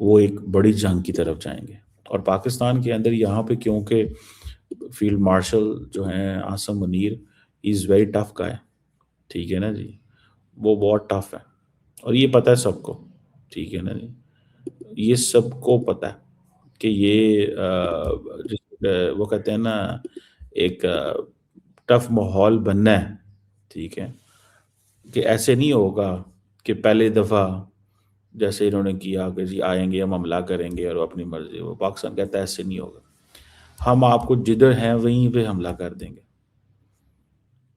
وہ ایک بڑی جنگ کی طرف جائیں گے. اور پاکستان کے اندر یہاں پہ کیونکہ فیلڈ مارشل جو ہیں Asim Munir is very tough کا ہے, ٹھیک ہے نا جی, وہ بہت ٹف ہے اور یہ پتہ ہے سب کو, ٹھیک ہے نا جی, یہ سب کو پتہ ہے کہ یہ وہ کہتے ہیں نا ایک ٹف ماحول بننا ہے, ٹھیک ہے, کہ ایسے نہیں ہوگا کہ پہلے دفعہ جیسے انہوں نے کیا کہ جی آئیں گے ہم حملہ کریں گے اور اپنی مرضی, وہ پاکستان کہتا ہے ایسے نہیں ہوگا, ہم آپ کو جدھر ہیں وہیں پہ حملہ کر دیں گے.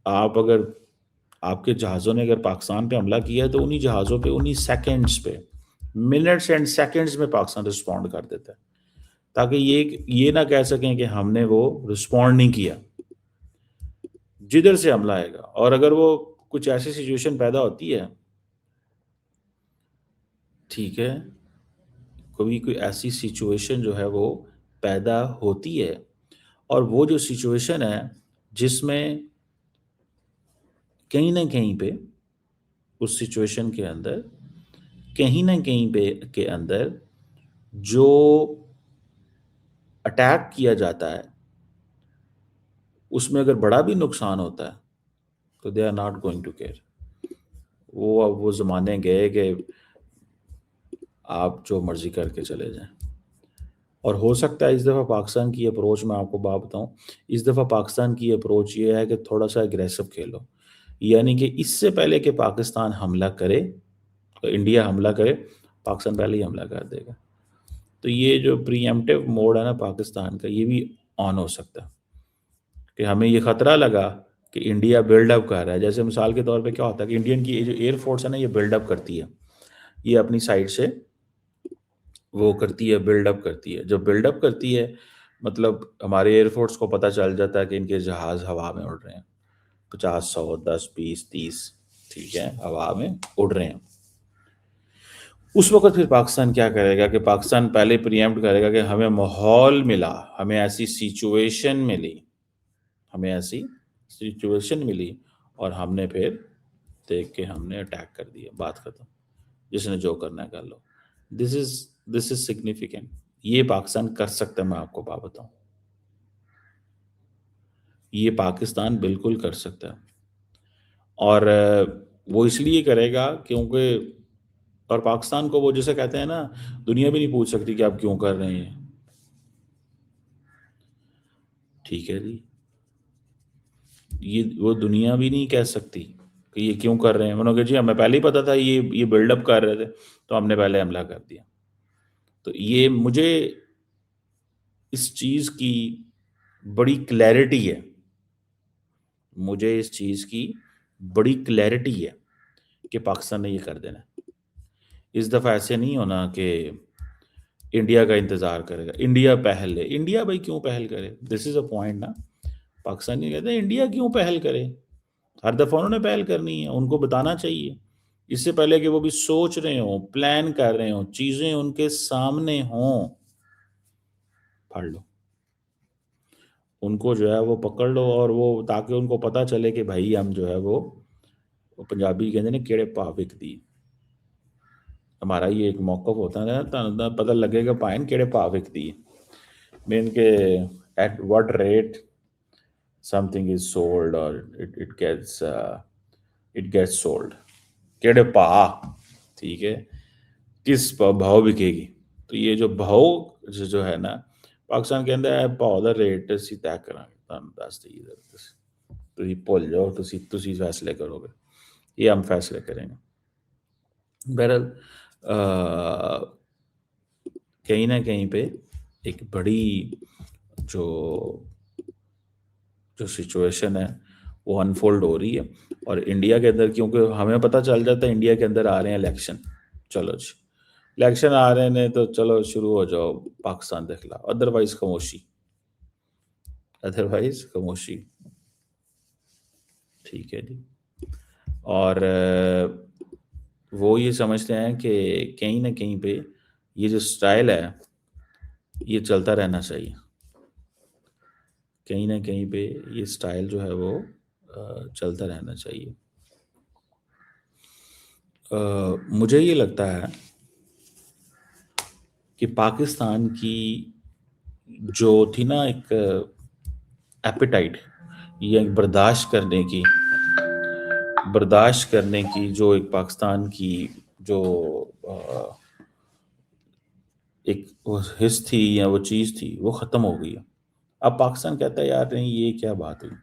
آپ اگر آپ کے جہازوں نے اگر پاکستان پہ حملہ کیا ہے تو انہی جہازوں پہ انہی سیکنڈز پہ, منٹس اینڈ سیکنڈز میں پاکستان رسپونڈ کر دیتا ہے, تاکہ یہ نہ کہہ سکیں کہ ہم نے وہ رسپونڈ نہیں کیا. جدھر سے حملہ آئے گا, اور اگر وہ کچھ ایسی سچویشن پیدا ہوتی ہے, ٹھیک ہے, کوئی ایسی سچویشن جو ہے وہ پیدا ہوتی ہے, اور وہ جو سچویشن ہے جس میں کہیں نہ کہیں پہ اس سچویشن کے اندر کہیں نہ کہیں پہ کے اندر جو اٹیک کیا جاتا ہے اس میں اگر بڑا بھی نقصان ہوتا ہے تو they are not going to care. وہ زمانے گئے کہ آپ جو مرضی کر کے چلے جائیں. اور ہو سکتا ہے اس دفعہ پاکستان کی اپروچ, میں آپ کو بات بتاؤں, اس دفعہ پاکستان کی اپروچ یہ ہے کہ تھوڑا سا اگریسو کھیلو, یعنی کہ اس سے پہلے کہ پاکستان حملہ کرے, انڈیا حملہ کرے, پاکستان پہلے ہی حملہ کر دے گا. تو یہ جو پری ایمپٹیو موڈ ہے نا پاکستان کا, یہ بھی آن ہو سکتا ہے کہ ہمیں یہ خطرہ لگا کہ انڈیا بلڈ اپ کر رہا ہے. جیسے مثال کے طور پہ کیا ہوتا ہے کہ انڈین کی جو ایئر فورس ہے نا, یہ بلڈ اپ کرتی ہے, یہ اپنی سائڈ سے وہ کرتی ہے, بلڈ اپ کرتی ہے. جب بلڈ اپ کرتی ہے مطلب ہمارے ایئر فورس کو پتہ چل جاتا ہے کہ ان کے جہاز ہوا میں اڑ رہے ہیں, 50 100 10 20 30, ٹھیک ہے, ہوا میں اڑ رہے ہیں. اس وقت پھر پاکستان کیا کرے گا کہ پاکستان پہلے پریمپٹ کرے گا کہ ہمیں ماحول ملا, ہمیں ایسی سچویشن ملی, اور ہم نے پھر دیکھ کے ہم نے اٹیک کر دیا, بات ختم, جس نے جو کرنا ہے کر لو. دس از سگنیفیکینٹ. یہ پاکستان کر سکتا ہے, میں آپ کو بات بتاؤں, یہ پاکستان بالکل کر سکتا ہے. اور وہ اس لیے کرے گا کیونکہ, اور پاکستان کو وہ جسے کہتے ہیں نا, دنیا بھی نہیں پوچھ سکتی کہ آپ کیوں کر رہے ہیں, ٹھیک ہے جی, یہ وہ دنیا بھی نہیں کہہ سکتی کہ یہ کیوں کر رہے ہیں. انہوں نے کہا جی ہمیں پہلے ہی پتا تھا یہ بلڈ اپ کر رہے تھے تو ہم نے پہلے حملہ کر دیا. تو یہ مجھے اس چیز کی بڑی کلیئرٹی ہے, کہ پاکستان نے یہ کر دینا. اس دفعہ ایسے نہیں ہونا کہ انڈیا کا انتظار کرے گا, انڈیا پہل لے. انڈیا بھائی کیوں پہل کرے, دس از اے پوائنٹ نا. پاکستانی کہتے ہیں انڈیا کیوں پہل کرے, ہر دفعہ انہوں نے پہل کرنی ہے. ان کو بتانا چاہیے اس سے پہلے کہ وہ بھی سوچ رہے ہوں, پلان کر رہے ہوں, چیزیں ان کے سامنے ہوں, پڑھ لو ان کو جو ہے وہ پکڑ لو, اور وہ تاکہ ان کو پتہ چلے کہ بھائی ہم جو ہے وہ پنجابی کہتے ہیں نا کیڑے پا وک دی. ہمارا یہ ایک موقف ہوتا ہے نا, پتہ لگے گا پائن کیڑے پا وک دی, مین کہ at what rate something is sold اور اٹ گیٹس سولڈ, کیڑے پا, ٹھیک ہے, کس بھاؤ بکے گی. تو یہ جو بھاؤ جو ہے نا پاکستان کے اندر پاؤ دا ریٹ اسی طے کریں گے, تم دس دی تھی بھول جاؤ, تسی فیصلے کرو گے, یہ ہم فیصلے کریں گے. بہرحال کہیں نہ کہیں پہ ایک بڑی جو سچویشن ہے وہ انفولڈ ہو رہی ہے. اور انڈیا کے اندر کیونکہ ہمیں پتہ چل جاتا ہے انڈیا کے اندر آ رہے ہیں الیکشن, چلو جی الیکشن آ رہے ہیں تو چلو شروع ہو جاؤ پاکستان کے خلاف, ادروائز خاموشی, ٹھیک ہے جی. اور وہ یہ سمجھتے ہیں کہ کہیں نہ کہیں پہ یہ جو سٹائل ہے یہ چلتا رہنا چاہیے, کہیں نہ کہیں پہ یہ سٹائل جو ہے وہ چلتا رہنا چاہیے. مجھے یہ لگتا ہے کہ پاکستان کی جو تھی نا ایک ایپیٹائٹ یا ایک برداشت کرنے کی جو ایک پاکستان کی جو ایک وہ حص تھی یا وہ چیز تھی وہ ختم ہو گئی ہے. اب پاکستان کہتا ہے یار نہیں یہ کیا بات ہوئی,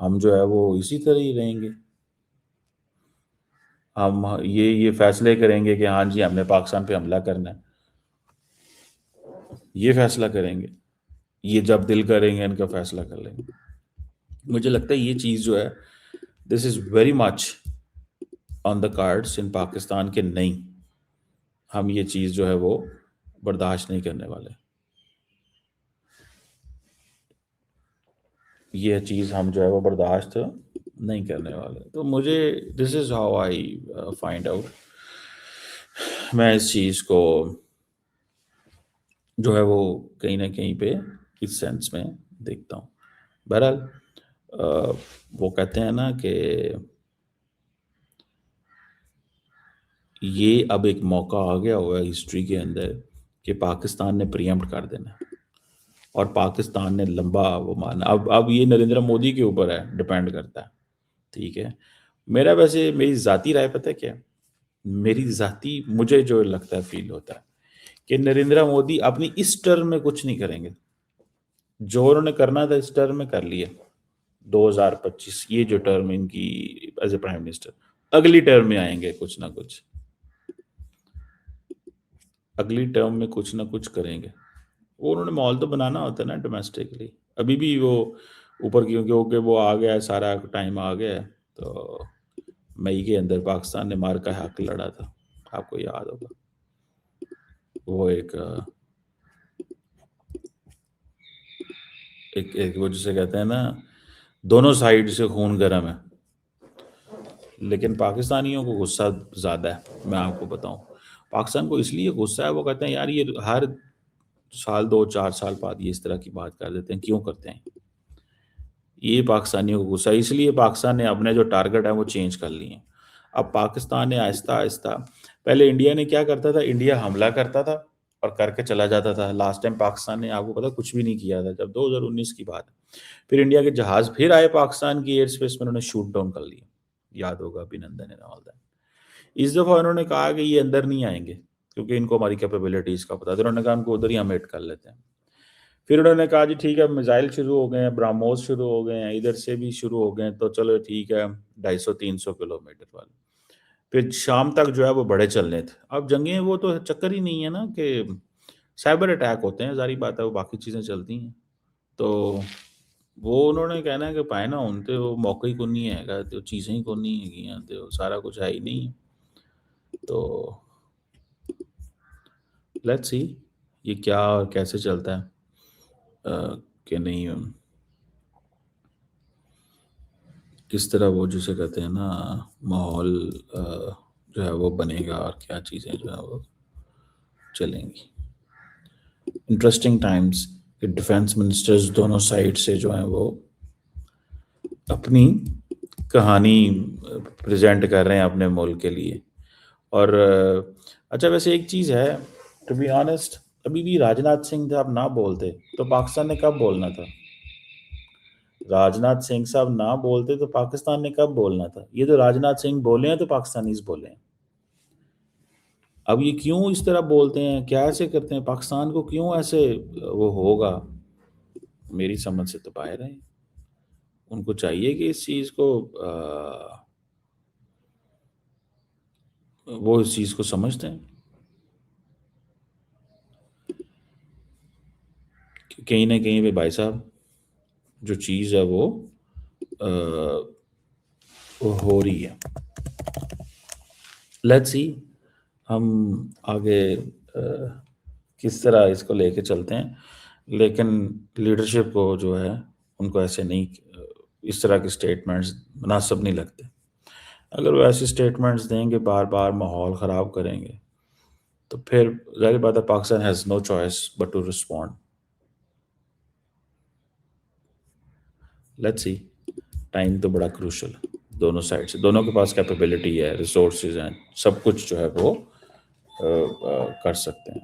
ہم جو ہے وہ اسی طرح ہی رہیں گے, ہم یہ فیصلے کریں گے کہ ہاں جی ہم نے پاکستان پہ حملہ کرنا ہے, یہ فیصلہ کریں گے, یہ جب دل کریں گے ان کا فیصلہ کر لیں گے. مجھے لگتا ہے یہ چیز جو ہے this is very much on the cards in Pakistan کے نہیں, ہم یہ چیز جو ہے وہ برداشت نہیں کرنے والے, یہ چیز ہم جو ہے وہ برداشت نہیں کرنے والے. تو مجھے this is how I find out, میں اس چیز کو جو ہے وہ کہیں نہ کہیں پہ اس سینس میں دیکھتا ہوں. بہرحال وہ کہتے ہیں نا کہ یہ اب ایک موقع آ گیا ہوا ہے ہسٹری کے اندر کہ پاکستان نے پریمپٹ کر دینا ہے اور پاکستان نے لمبا وہ مانا. اب یہ نریندر مودی کے اوپر ہے, ڈپینڈ کرتا ہے, ٹھیک ہے. میری ذاتی رائے پتہ ہے کیا, مجھے جو لگتا ہے فیل ہوتا ہے کہ نریندر مودی اپنی اس ٹرم میں کچھ نہیں کریں گے, جو انہوں نے کرنا تھا اس ٹرم میں کر لیا. 2025 یہ جو ٹرم ان کی ایز اے پرائم منسٹر, اگلی ٹرم میں آئیں گے کچھ نہ کچھ, اگلی ٹرم میں کچھ نہ کچھ کریں گے. وہ انہوں نے ماحول تو بنانا ہوتا ہے نا ڈومیسٹکلی. ابھی بھی وہ اوپر کیونکہ وہ آ گیا ہے, سارا ٹائم آ گیا ہے. تو مئی کے اندر پاکستان نے مار کا حق لڑا تھا, آپ کو یاد ہوگا. وہ ایک وہ جسے کہتے ہیں نا دونوں سائیڈ سے خون گرم ہے, لیکن پاکستانیوں کو غصہ زیادہ ہے. میں آپ کو بتاؤں پاکستان کو اس لیے غصہ ہے, وہ کہتے ہیں یار یہ ہر سال 2-4 سال بعد یہ اس طرح کی بات کر دیتے ہیں, کیوں کرتے ہیں یہ پاکستانیوں کو غصہ. اس لیے پاکستان نے اپنے جو ٹارگٹ ہیں وہ چینج کر لیے ہیں. اب پاکستان نے آہستہ آہستہ, پہلے انڈیا نے کیا کرتا تھا, انڈیا حملہ کرتا تھا اور کر کے چلا جاتا تھا. لاسٹ ٹائم پاکستان نے آپ کو پتا کچھ بھی نہیں کیا تھا, جب 2019 کی بات. پھر انڈیا کے جہاز پھر آئے پاکستان کی ایئر اسپیس میں, انہوں نے شوٹ ڈاؤن کر لیا, یاد ہوگا ابھینندن اینڈ آل دیٹ. اس دفعہ انہوں نے کہا کہ یہ اندر نہیں آئیں گے کیونکہ ان کو ہماری کیپیبلٹیز کا پتا تھا. انہوں نے کہا ان کو ادھر ہی ہم ہٹ کر لیتے ہیں. پھر انہوں نے کہا جی ٹھیک ہے, میزائل شروع ہو گئے ہیں, براموز شروع ہو گئے ہیں, ادھر سے بھی شروع ہو گئے ہیں, تو چلو ٹھیک ہے 250-300 کلومیٹر والے. پھر شام تک جو ہے وہ بڑے چلنے تھے. اب جنگیں وہ تو چکر ہی نہیں ہے نا کہ سائبر اٹیک ہوتے ہیں, ظاہری بات ہے, وہ باقی چیزیں چلتی ہیں. تو وہ انہوں نے کہنا ہے کہ پائے نا ان تے وہ موقع ہی کو نہیں ہے گا, تو چیزیں ہی کو نہیں ہے گی, تو سارا کچھ ہے ہی نہیں. تو لیٹس سی یہ کیا اور کیسے چلتا ہے کہ نہیں, کس طرح وہ جسے کہتے ہیں نا ماحول جو ہے وہ بنے گا اور کیا چیزیں جو ہے وہ چلیں گی. انٹرسٹنگ ٹائمز کہ ڈیفنس منسٹرز دونوں سائڈ سے جو ہیں وہ اپنی کہانی پریزنٹ کر رہے ہیں اپنے ملک کے لیے. اور اچھا ویسے ایک چیز ہے, ٹو بی آنیسٹ, ابھی بھی راجناتھ سنگھ صاحب نہ بولتے تو پاکستان نے کب بولنا تھا؟ راجناتھ سنگھ صاحب نہ بولتے تو پاکستان نے کب بولنا تھا؟ یہ تو راجناتھ سنگھ بولے ہیں تو پاکستانیز بولے ہیں. اب یہ کیوں اس طرح بولتے ہیں, کیا ایسے کرتے ہیں, پاکستان کو کیوں ایسے وہ ہوگا, میری سمجھ سے تو باہر ہے. ان کو چاہیے کہ اس چیز کو وہ اس چیز کو سمجھتے ہیں کہ کہیں نہ کہیں پہ بھائی صاحب جو چیز ہے وہ ہو رہی ہے. لیٹس سی ہم آگے کس طرح اس کو لے کے چلتے ہیں, لیکن لیڈرشپ کو جو ہے ان کو ایسے نہیں, اس طرح کے سٹیٹمنٹس مناسب نہیں لگتے. اگر وہ ایسے سٹیٹمنٹس دیں گے بار بار ماحول خراب کریں گے تو پھر ظاہر بات ہے Pakistan has no choice but to respond. Let's see, time تو بڑا کروشل دونوں سائڈ سے, دونوں کے پاس کیپیبلٹی ہے, ریسورسز ہیں, سب کچھ جو ہے وہ کر سکتے ہیں.